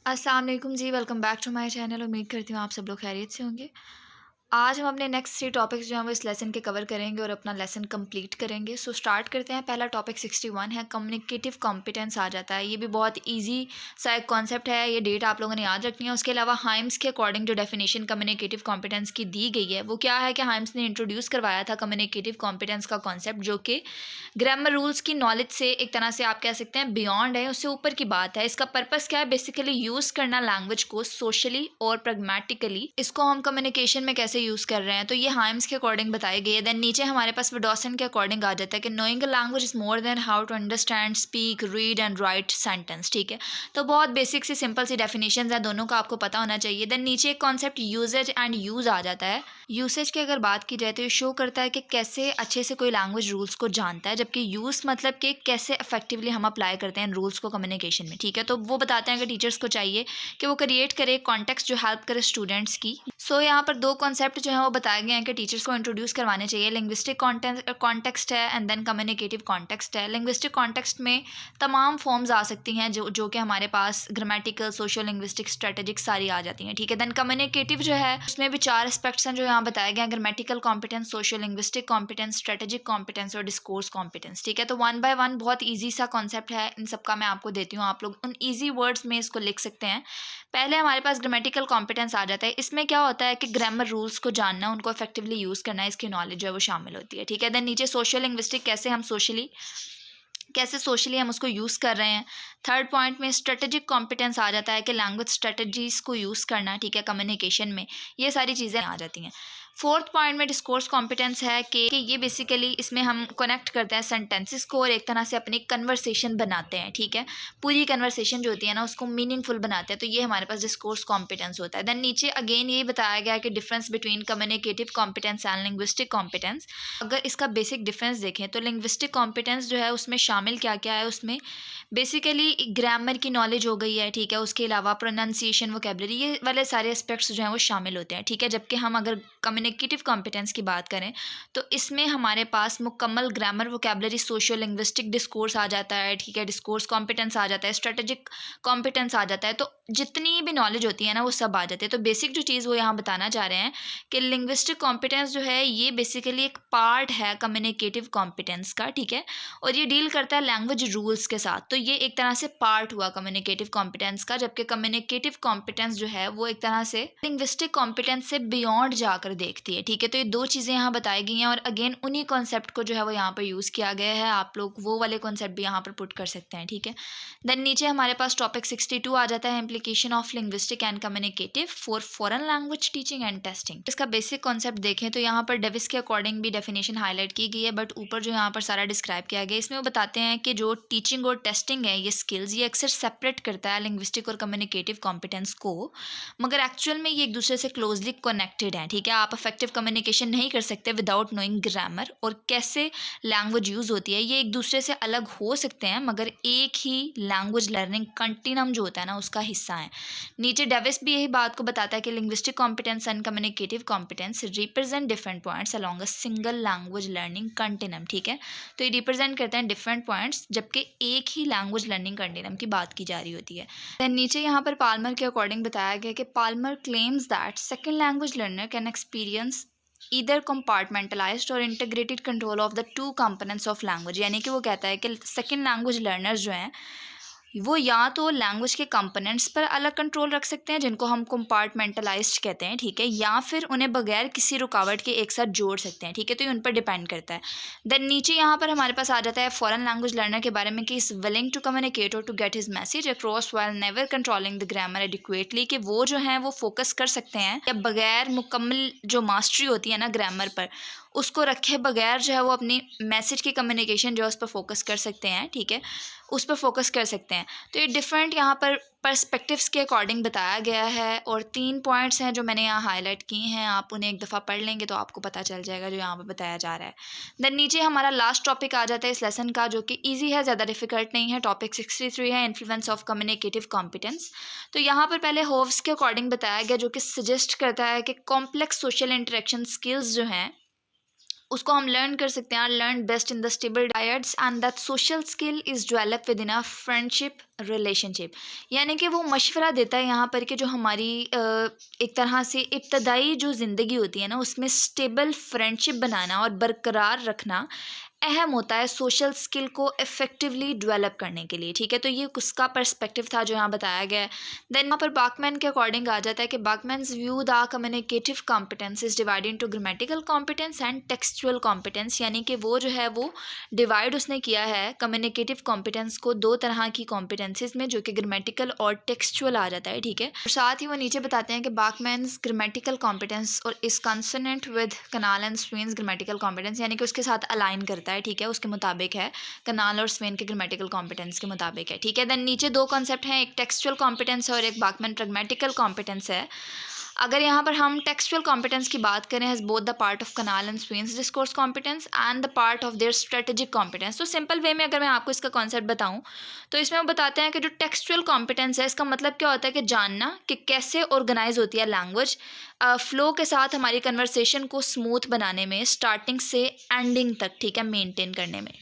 अस्सलाम वालेकुम जी, welcome back to my channel. उम्मीद करती हूँ आप सब लोग खैरियत से होंगे। आज हम अपने नेक्स्ट 3 टॉपिक्स जो हैं वो इस लेसन के कवर करेंगे और अपना लेसन कंप्लीट करेंगे। सो स्टार्ट करते हैं। पहला टॉपिक 61 है, कम्युनिकेटिव कॉम्पिटेंस आ जाता है। ये भी बहुत ईजी सा एक कॉन्सेप्ट है, ये डेट आप लोगों ने याद रखनी है। उसके अलावा हाइम्स के अकॉर्डिंग जो डेफिनेशन कम्युनिकेटिव कॉम्पिटेंस की दी गई है वो क्या है कि हाइम्स ने इंट्रोड्यूस करवाया था कम्युनिकेटिव कॉम्पिटेंस का कॉन्सेप्ट, जो कि ग्रामर रूल्स की नॉलेज से एक तरह से आप कह सकते हैं बियॉन्ड है, उससे ऊपर की बात है। इसका पर्पस क्या है? बेसिकली यूज़ करना लैंग्वेज को सोशली और प्रैग्मेटिकली। इसको हम कम्युनिकेशन में कैसे यूज़ कर रहे हैं, तो ये हाइम्स के अकॉर्डिंग बताई गई है। देन नीचे हमारे पास विडॉसन के अकॉर्डिंग आ जाता है कि knowing a language is more than how to understand, speak, read and write sentence. ठीक है, तो बहुत बेसिक सी सिंपल सी डेफिनेशन है, दोनों का आपको पता होना चाहिए। देन नीचे एक कॉन्सेप्ट यूजेज एंड यूज आ जाता है। यूसेज की अगर बात की जाए तो ये शो करता है कि कैसे अच्छे से कोई लैंग्वेज रूल्स को जानता है, जबकि यूज़ मतलब कि कैसे इफेक्टिवली हम अप्लाई करते हैं रूल्स को कम्युनिकेशन में। ठीक है, तो वो बताते हैं कि टीचर्स को चाहिए कि वो क्रिएट करे कॉन्टेक्स्ट जो हेल्प करे स्टूडेंट्स की। सो यहाँ पर दो कॉन्सेप्ट जो है वो बताए गए हैं कि टीचर्स को इंट्रोड्यूस करवाने चाहिए। लिंग्विस्टिक कॉन्टेक्स्ट है एंड देन कम्युनिकेटिव कॉन्टेक्स्ट है। लिंग्विस्टिक कॉन्टेक्स्ट में तमाम फॉर्म्स आ सकती हैं जो कि हमारे पास ग्रामेटिकल, सोशल लिंग्विस्टिक, स्ट्रेटेजिक सारी आ जाती हैं। ठीक है, देन कम्युनिकेटिव जो है उसमें भी 4 एस्पेक्ट्स हैं जो यहाँ बताए गए हैं: grammatical competence, social linguistic competence, strategic competence और डिस्कोर्स कॉम्पिटेंस। ठीक है, तो वन बाय वन बहुत ईजी सा कॉन्सेप्ट है, इन सबका मैं आपको देती हूँ। आप लोग उन ईजी वर्ड्स में इसको लिख सकते हैं। पहले हमारे पास ग्रामेटिकल कॉम्पिटेंस आ जाता है। इसमें क्या होता है कि ग्रामर रूल्स को जानना, उनको इफेक्टिवली यूज़ करना, इसकी नॉलेज जो है वो शामिल होती है। ठीक है, देन नीचे सोशल लिंग्विस्टिक, कैसे सोशली हम उसको यूज़ कर रहे हैं। थर्ड पॉइंट में स्ट्रेटेजिक कॉम्पिटेंस आ जाता है कि लैंग्वेज स्ट्रेटजीज को यूज़ करना। ठीक है, कम्युनिकेशन में ये सारी चीज़ें आ जाती हैं। फोर्थ पॉइंट में डिस्कोर्स कॉम्पिटेंस है कि ये बेसिकली इसमें हम कनेक्ट करते हैं सेंटेंसेस को और एक तरह से अपनी कन्वर्सेशन बनाते हैं। ठीक है, पूरी कन्वर्सेशन जो होती है ना उसको मीनिंगफुल बनाते हैं, तो ये हमारे पास डिस्कोर्स कॉम्पिटेंस होता है। देन नीचे अगेन यही बताया गया है कि difference between communicative competence and linguistic competence. अगर इसका बेसिक डिफरेंस देखें तो लिंग्विस्टिक कॉम्पिटेंस जो है उसमें शामिल क्या क्या है, उसमें बेसिकली ग्रामर की नॉलेज हो गई है। ठीक है, उसके अलावा प्रोनाउंसिएशन, वोकैबुलरी, ये वाले सारे एस्पेक्ट्स जो हैं वो शामिल होते हैं। ठीक है, जबकि हम अगर कम्युनिकेटिव कॉम्पिटेंस की बात करें तो इसमें हमारे पास मुकम्मल grammar, vocabulary, social linguistic, discourse आ जाता है। ठीक है, डिस्कोर्स कॉम्पिटेंस आ जाता है, स्ट्रेटेजिक कॉम्पिटेंस आ जाता है, तो जितनी भी नॉलेज होती है ना वो सब आ जाती है। तो बेसिक जो चीज़ वो यहाँ बताना चाह रहे हैं कि लिंग्विस्टिक कॉम्पिटेंस जो है ये बेसिकली एक पार्ट है कम्युनिकेटिव कॉम्पिटेंस का। ठीक है, और ये डील करता है लैंग्वेज रूल्स के साथ, तो ये एक तरह से पार्ट हुआ कम्युनिकेटिव कॉम्पिटेंस का। जबकि कम्युनिकेटिव कॉम्पिटेंस जो है वो एक तरह से लिंग्विस्टिक कॉम्पिटेंस से बियॉन्ड जाकर देखती है। ठीक है, तो ये दो चीज़ें यहाँ बताई गई हैं और अगेन उन्हीं कॉन्सेप्ट को जो है वो यहाँ पर यूज़ किया गया है। आप लोग वो वाले कॉन्सेप्ट भी यहाँ पर पुट कर सकते हैं। ठीक है, देन नीचे हमारे पास टॉपिक 62 आ जाता है, implication of linguistic and communicative for foreign language teaching and testing. इसका बेसिक कॉन्सेप्ट देखें तो यहाँ पर डेविस के अकॉर्डिंग भी डेफिनेशन हाईलाइट की गई है, बट ऊपर जो यहाँ पर सारा डिस्क्राइब किया गया है इसमें वो बताते हैं कि जो टीचिंग और टेस्टिंग है ये स्किल्स, ये अक्सर सेपरेट करता है लिंग्विस्टिक और कम्युनिकेटिव कॉम्पिटेंस को, मगर एक्चुअल में ये एक दूसरे से क्लोजली कनेक्टेड है। ठीक है, आप इफेक्टिव कम्युनिकेशन नहीं कर सकते विदाउट नोइंग ग्रामर और कैसे लैंग्वेज यूज़ होती है। ये एक दूसरे से अलग हो सकते हैं मगर एक ही लैंग्वेज लर्निंग कंटिन्यूम जो होता है ना उसका हिस्सा है। नीचे डेविस भी यही बात को बताता है कि linguistic competence and communicative competence represent different points along a single language learning continuum. ठीक है, तो ये रिप्रेजेंट करते हैं डिफरेंट पॉइंट्स जबकि एक ही लैंग्वेज लर्निंग कंटिन्यूम की बात की जा रही होती है। देन नीचे यहाँ पर पाल्मर के अकॉर्डिंग बताया गया कि Palmer claims that second language learner can experience either compartmentalized और integrated control of the two components of language. यानी कि वो कहता है कि सेकेंड लैंग्वेज लर्नर्स जो हैं वो या तो लैंग्वेज के कंपोनेंट्स पर अलग कंट्रोल रख सकते हैं जिनको हम कंपार्टमेंटलाइज्ड कहते हैं। ठीक है, या फिर उन्हें बगैर किसी रुकावट के एक साथ जोड़ सकते हैं। ठीक है, तो ये उन पर डिपेंड करता है। देन नीचे यहाँ पर हमारे पास आ जाता है फॉरेन लैंग्वेज लर्नर के बारे में कि इज़ विलिंग टू कम्युनिकेट और to get his message across while never controlling the grammar adequately, कि वो जो हैं वो फोकस कर सकते हैं या बगैर मुकम्मल जो मास्टरी होती है ना ग्रामर पर उसको रखे बगैर जो है वो अपनी मैसेज की कम्युनिकेशन जो है उस पर फोकस कर सकते हैं। ठीक है, उस पर फोकस कर सकते हैं। तो ये डिफरेंट यहाँ पर पर्सपेक्टिव्स के अकॉर्डिंग बताया गया है और 3 पॉइंट्स हैं जो मैंने यहाँ हाईलाइट किए हैं, आप उन्हें एक दफ़ा पढ़ लेंगे तो आपको पता चल जाएगा जो यहाँ पर बताया जा रहा है। देन नीचे हमारा लास्ट टॉपिक आ जाता है इस लेसन का जो कि ईजी है, ज़्यादा डिफिकल्ट नहीं है। टॉपिक 63 है, इन्फ्लुएंस ऑफ कम्युनिकेटिव कॉम्पिटेंस। तो यहाँ पर पहले होव्स के अकॉर्डिंग बताया गया जो कि सजेस्ट करता है कि कॉम्प्लेक्स सोशल इंटरेक्शन स्किल्स जो हैं उसको हम लर्न कर सकते हैं, learn best in the stable diets and that social skill is develop with in a friendship relationship. यानी कि वो मशवरा देता है यहाँ पर कि जो हमारी एक तरह से इब्तदाई जो ज़िंदगी होती है ना, उसमें स्टेबल फ्रेंडशिप बनाना और बरकरार रखना अहम होता है सोशल स्किल को इफ़ेक्टिवली डेवलप करने के लिए, ठीक है। तो ये उसका पर्सपेक्टिव था जो यहाँ बताया गया है। देन यहाँ पर बाकमैन के अकॉर्डिंग आ जाता है कि Bachman's view the communicative competence is divide into grammatical competence and textual competence. यानी कि वो जो है वो डिवाइड उसने किया है कम्युनिकेटिव कॉम्पिटेंस को दो तरह की कॉम्पिटेंसीज में, जो कि ग्रामेटिकल और टेक्सचुअल आ जाता है, ठीक है। और साथ ही वो नीचे बताते हैं कि बाकमैन्स ग्रामेटिकल कॉम्पिटेंस और is consonant with Canale and Swain's grammatical competence, यानी कि उसके साथ अलाइन करता है, ठीक है, उसके मुताबिक है, कनाल और स्वेन के ग्रामेटिकल कॉम्पिटेंस के मुताबिक है, ठीक है। देन नीचे दो कॉन्सेप्ट हैं, एक टेक्सचुअल कॉम्पिटेंस है और एक बाकमैन प्रैग्मेटिकल कॉम्पिटेंस है। अगर यहाँ पर हम टेक्सचुअल कॉम्पिटेंस की बात करें, has both the part of Canale and Swain's discourse competence and the part of their strategic competence. तो सिंपल वे में अगर मैं आपको इसका कॉन्सेप्ट बताऊँ तो इसमें वो बताते हैं कि जो टेक्सचुअल कॉम्पिटेंस है, इसका मतलब क्या होता है कि जानना कि कैसे ऑर्गेनाइज होती है लैंग्वेज फ्लो के साथ हमारी कन्वर्सेशन को स्मूथ बनाने में, स्टार्टिंग से एंडिंग तक, ठीक है, मेंटेन करने में।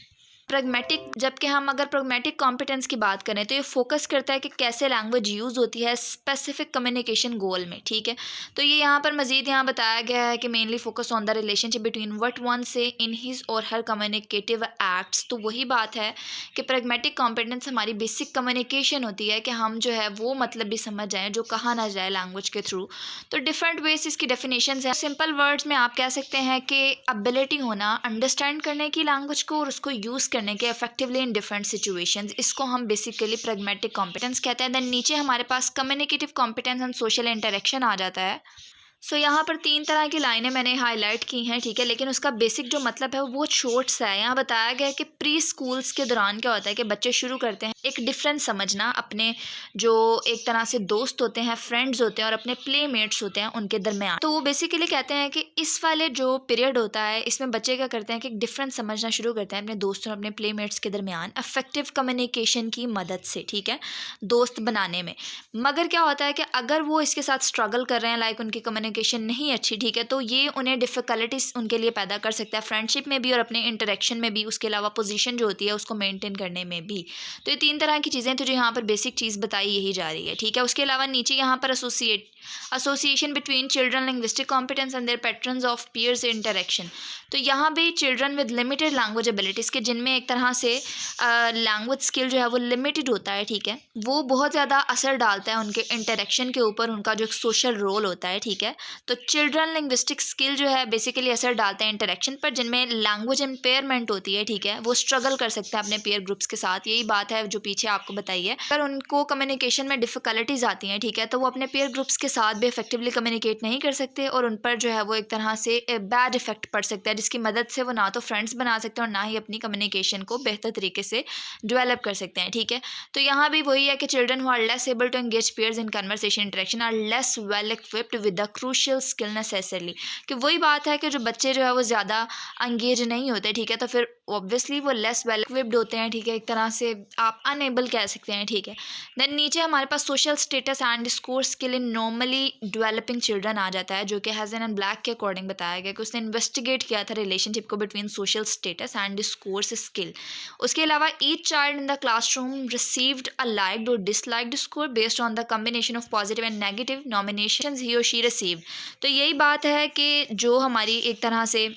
प्रैग्मेटिक, जबकि हम अगर प्रैग्मेटिक कॉम्पिटेंस की बात करें तो ये फोकस करता है कि कैसे लैंग्वेज यूज़ होती है स्पेसिफिक कम्युनिकेशन गोल में, ठीक है। तो ये यहाँ पर मज़ीद यहाँ बताया गया है कि mainly focus on the relationship between what one से इन हिज और हर कम्युनिकेटिव एक्ट्स। तो वही बात है कि प्रैग्मेटिक कॉम्पिटेंस हमारी बेसिक कम्युनिकेशन होती है कि हम जो है वो मतलब भी समझ जाएँ जो कहा ना जाए लैंग्वेज के थ्रू। तो डिफरेंट वेज इसकी डेफिनेशंस हैं। सिंपल वर्ड्स में आप कह सकते हैं कि एबिलिटी होना अंडरस्टैंड करने की लैंग्वेज को और उसको यूज़ करने के इफेक्टिवली इन डिफरेंट सिचुएशंस, इसको हम बेसिकली प्रैग्मेटिक कॉम्पिटेंस कहते हैं। देन नीचे हमारे पास communicative competence and social interaction आ जाता है। सो यहाँ पर 3 तरह की लाइनें मैंने हाईलाइट की हैं, ठीक है, लेकिन उसका बेसिक जो मतलब है वो शॉर्ट सा है। यहाँ बताया गया है कि प्री स्कूल्स के दौरान क्या होता है कि बच्चे शुरू करते हैं एक डिफरेंस समझना अपने जो एक तरह से दोस्त होते हैं, फ्रेंड्स होते हैं और अपने प्लेमेट्स होते हैं उनके दरमियान। तो वो बेसिकली कहते हैं कि इस वाले जो पीरियड होता है इसमें बच्चे क्या करते हैं कि एक डिफरेंस समझना शुरू करते हैं अपने दोस्तों और अपने प्लेमेट्स के दरमियान अफेक्टिव कम्युनिकेशन की मदद से, ठीक है, दोस्त बनाने में। मगर क्या होता है कि अगर वो इसके साथ स्ट्रगल कर रहे हैं, लाइक उनकी कम्युनिकेशन नहीं अच्छी, ठीक है, तो ये उन्हें डिफ़िकल्टीज उनके लिए पैदा कर सकता है फ्रेंडशिप में भी और अपने इंटरेक्शन में भी, उसके अलावा पोजीशन जो होती है उसको मेंटेन करने में भी। तो ये 3 तरह की चीज़ें तो जो यहाँ पर बेसिक चीज़ बताई यही जा रही है, ठीक है। उसके अलावा नीचे यहाँ पर association between children linguistic competence and their patterns of peers interaction. तो यहाँ भी children with limited language abilities के जिनमें एक तरह से लैंग्वेज स्किल जो है वो लिमिटेड होता है, ठीक है, वो बहुत ज़्यादा असर डालता है उनके इंटरेक्शन के ऊपर, उनका जो सोशल रोल होता है, ठीक है। तो चिल्ड्रन लिंग्विस्टिक स्किल जो है बेसिकली असर डालते हैं इंटरेक्शन पर, जिनमें लैंग्वेज इम्पेयरमेंट होती है, ठीक है, वो स्ट्रगल कर सकते हैं अपने पेयर ग्रुप्स के साथ। यही बात है जो पीछे आपको बताई है। अगर उनको कम्युनिकेशन में डिफ़िकल्टीज आती हैं, ठीक है, तो वो अपने पेयर ग्रुप्स के साथ भी इफेक्टिवली कम्युनिकेट नहीं कर सकते और उन पर जो है वो एक तरह से बैड इफेक्ट पड़ सकता है, जिसकी मदद से वो ना तो फ्रेंड्स बना सकते हैं और ना ही अपनी कम्युनिकेशन को बेहतर तरीके से डेवलप कर सकते हैं, ठीक है। तो यहाँ भी वही है कि children who are less able to engage peers in conversation interaction are less well equipped with the crucial skill necessarily. कि वही बात है कि जो बच्चे जो है वो ज़्यादा एंगेज नहीं होते, ठीक है, तो फिर ऑब्वियसली वो लेस वेल इक्विप्ड होते हैं, ठीक है, एक तरह से आप अनएबल कह सकते हैं, ठीक है। देन नीचे हमारे पास social status and score skill in normally developing children आ जाता है, जो कि हैज़न एंड ब्लैक के अकॉर्डिंग बताया गया कि उसने इन्वेस्टिगेट किया था रिलेशनशिप को between social status and scores skill. उसके अलावा each child in the classroom received a liked और disliked score based on the combination of positive and negative nominations he और शी रिसीव्ड। तो यही बात है कि जो हमारी एक तरह से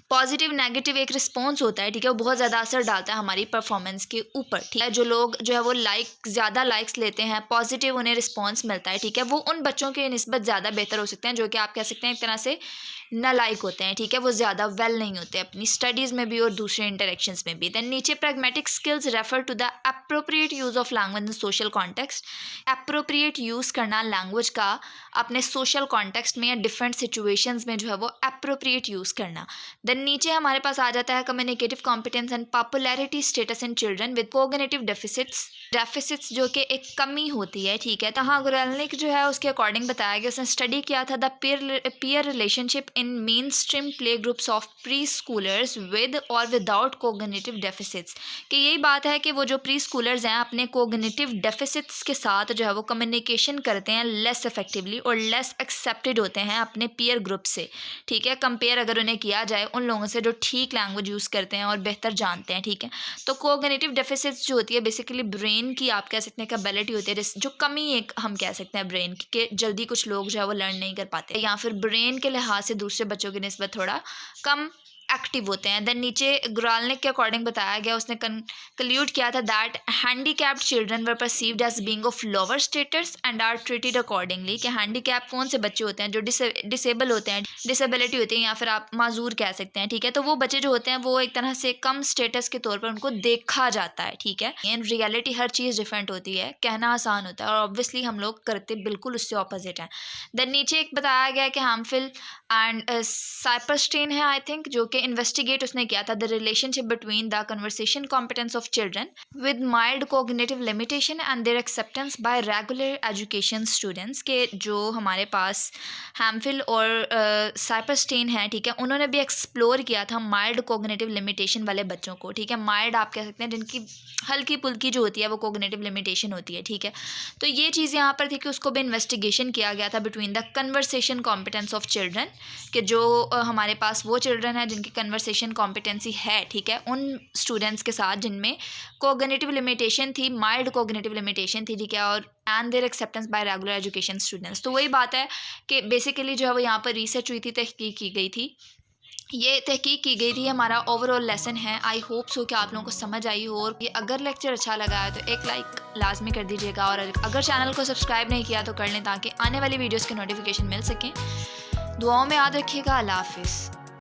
पॉजिटिव नेगेटिव एक रिस्पॉन्स होता है, ठीक है, वो बहुत ज़्यादा असर डालता है हमारी परफॉर्मेंस के ऊपर, ठीक है। जो लोग जो है वो ज़्यादा लाइक्स लेते हैं, पॉजिटिव उन्हें रिस्पॉन्स मिलता है, ठीक है, वो उन बच्चों के निस्बत ज़्यादा बेहतर हो सकते हैं जो कि आप कह सकते हैं एक तरह से नालायक होते हैं, ठीक है, वो ज़्यादा वेल नहीं होते अपनी स्टडीज़ में भी और दूसरे इंटरेक्शंस में भी। दैन नीचे pragmatic skills refer to the appropriate use of language in social context. Appropriate use करना लैंग्वेज का अपने सोशल कॉन्टेक्स्ट में या डिफरेंट सिचुएशंस में जो है वो अप्रोप्रिएट यूज़ करना। देन नीचे हमारे पास आ जाता है communicative competence and popularity status in children with cognitive deficits जो कि एक कमी होती है, ठीक है। तहाँ गुरेलनिक जो है उसके अकॉर्डिंग बताया गया, उसने स्टडी किया था the peer relationship in main stream play groups of pre schoolers with और विदाउट कोग्निटिव डेफिसिट्स। कि यही बात है कि वो जो प्री स्कूलर्स हैं अपने कोग्निटिव डेफिसिट्स के साथ जो है वो कम्युनिकेशन करते हैं लेस इफेक्टिवली और लेस एक्सेप्टेड होते हैं अपने पीयर ग्रुप से, ठीक है, कंपेयर अगर उन्हें किया जाए उन लोगों से जो ठीक लैंग्वेज यूज़ करते हैं और बेहतर जानते हैं, ठीक है। तो कोग्निटिव डेफिसिट्स जो होती है बेसिकली ब्रेन की आप कह सकते हैं कैपेबिलिटी होती है, जो कमी एक हम कह सकते हैं ब्रेन की, कि जल्दी कुछ लोग जो है वो लर्न नहीं कर पाते या फिर ब्रेन के लिहाज से दूसरे बच्चों की निस्बत थोड़ा कम एक्टिव होते हैं। देन नीचे ग्राल्निक के अकॉर्डिंग बताया गया, उसने कंक्लूड किया था that handicapped children were perceived as being of lower status and are treated accordingly, कि हैंडीकैप कौन से बच्चे होते हैं जो डिसेबल होते हैं, डिसेबिलिटी होती है या फिर आप माजूर कह सकते हैं, ठीक है। तो वो बच्चे जो होते हैं वो एक तरह से कम स्टेटस के तौर पर उनको देखा जाता है, ठीक है। In reality her cheese different होती है, कहना आसान होता है और ऑब्वियसली हम लोग करते बिल्कुल उससे ऑपोजिट हैं। देन नीचे एक बताया गया कि हार्मफुल एंड साइपरस्टीन है आई थिंक, जो कि इन्वेस्टिगेट उसने किया था the relationship between the conversation competence of children with mild cognitive limitation and their acceptance by regular education students, के जो हमारे पास हैमफिल और साइपरस्टीन है, ठीक है, उन्होंने भी एक्सप्लोर किया था माइल्ड कोग्निटिव लिमिटेशन वाले बच्चों को, ठीक है। माइल्ड आप कह सकते हैं जिनकी हल्की पुल्की जो होती है वो कोग्निटिव लिमिटेशन होती है, ठीक है। तो ये चीज़ यहाँ पर थी कि उसको भी इन्वेस्टिगेशन किया गया था between the conversation competence of children, कि जो हमारे पास वो चिल्ड्रन है जिनकी कन्वर्सेशन कॉम्पिटेंसी है, ठीक है, उन स्टूडेंट्स के साथ जिनमें कोग्निटिव लिमिटेशन थी, माइल्ड कोग्निटिव लिमिटेशन थी, ठीक है, और and their acceptance by regular education students. तो वही बात है कि बेसिकली जो है वो यहाँ पर रिसर्च हुई थी, तहकीक की गई थी, ये तहकीक की गई थी, हमारा ओवरऑल लेसन है। आई होप सो कि आप लोगों को समझ आई हो, और ये अगर लेक्चर अच्छा लगा है तो एक लाइक लाजमी कर दीजिएगा, और अगर चैनल को सब्सक्राइब नहीं किया तो कर लें ताकि आने वाली वीडियोस के नोटिफिकेशन मिल सकें। दुआओं में याद रखिएगा। अल्लाह हाफिज़।